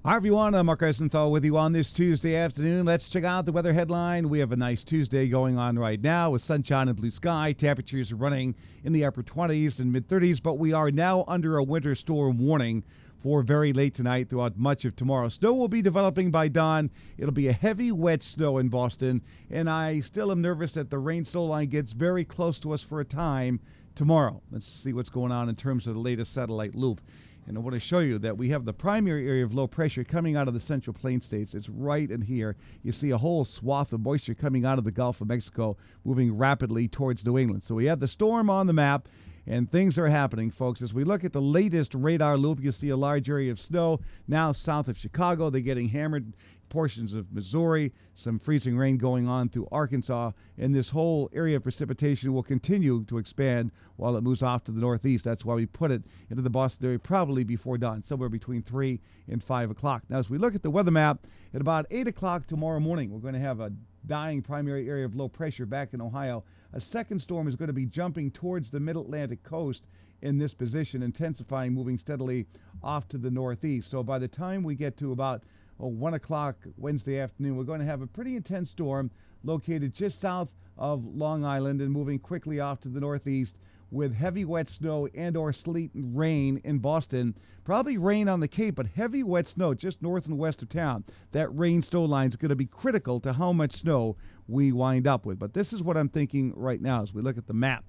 Hi, everyone. I'm Mark Rosenthal with you on this Tuesday afternoon. Let's check out the weather headline. We have a nice Tuesday going on right now with sunshine and blue sky. Temperatures are running in the upper 20s and mid 30s, but we are now under a winter storm warning for very late tonight throughout much of tomorrow. Snow will be developing by dawn. It'll be a heavy, wet snow in Boston, and I still am nervous that the rain snow line gets very close to us for a time tomorrow. Let's see what's going on in terms of the latest satellite loop. And I want to show you that we have the primary area of low pressure coming out of the Central Plain states. It's right in here. You see a whole swath of moisture coming out of the Gulf of Mexico, moving rapidly towards New England. So we have the storm on the map, and things are happening, folks. As we look at the latest radar loop, you see a large area of snow now south of Chicago. They're getting hammered. Portions of Missouri, some freezing rain going on through Arkansas, and this whole area of precipitation will continue to expand while it moves off to the northeast. That's why we put it into the Boston area probably before dawn, somewhere between 3 and 5 o'clock. Now, as we look at the weather map, at about 8 o'clock tomorrow morning, we're going to have a dying primary area of low pressure back in Ohio. A second storm is going to be jumping towards the mid-Atlantic coast in this position, intensifying, moving steadily off to the northeast. So by the time we get to about 1 o'clock Wednesday afternoon, we're going to have a pretty intense storm located just south of Long Island and moving quickly off to the northeast with heavy wet snow and or sleet and rain in Boston. Probably rain on the Cape, but heavy wet snow just north and west of town. That rain snow line is going to be critical to how much snow we wind up with. But this is what I'm thinking right now as we look at the map.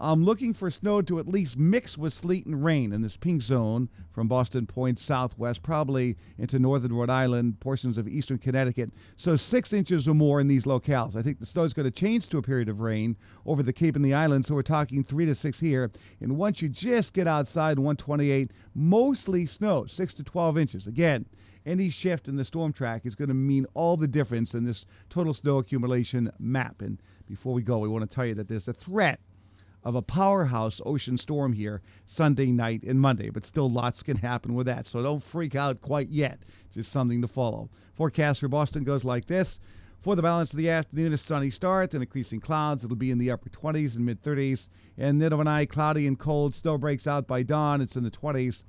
I'm looking for snow to at least mix with sleet and rain in this pink zone from Boston Point southwest, probably into northern Rhode Island, portions of eastern Connecticut. So 6 inches or more in these locales. I think the snow is going to change to a period of rain over the Cape and the islands, so we're talking 3 to 6 here. And once you just get outside 128, mostly snow, 6 to 12 inches. Again, any shift in the storm track is going to mean all the difference in this total snow accumulation map. And before we go, we want to tell you that there's a threat of a powerhouse ocean storm here Sunday night and Monday, but still lots can happen with that. So don't freak out quite yet. Just something to follow. Forecast for Boston goes like this. For the balance of the afternoon, a sunny start and increasing clouds. It'll be in the upper 20s and mid 30s. And then overnight, cloudy and cold. Snow breaks out by dawn. It's in the 20s.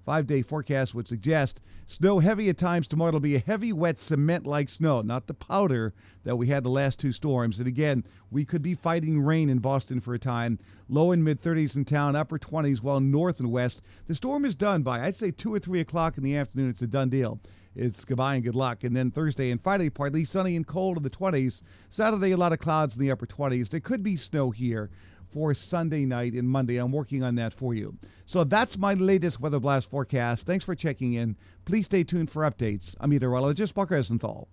5-day forecast would suggest snow heavy at times tomorrow. It'll be a heavy, wet, cement-like snow, not the powder that we had the last two storms. And again, we could be fighting rain in Boston for a time. Low and mid-30s in town, upper 20s, while north and west. The storm is done by, I'd say, 2 or 3 o'clock in the afternoon. It's a done deal. It's goodbye and good luck. And then Thursday and Friday, partly sunny and cold in the 20s. Saturday, a lot of clouds in the upper 20s. There could be snow here for Sunday night and Monday. I'm working on that for you. So that's my latest Weatherblast forecast. Thanks for checking in. Please stay tuned for updates. I'm meteorologist Mark Rosenthal.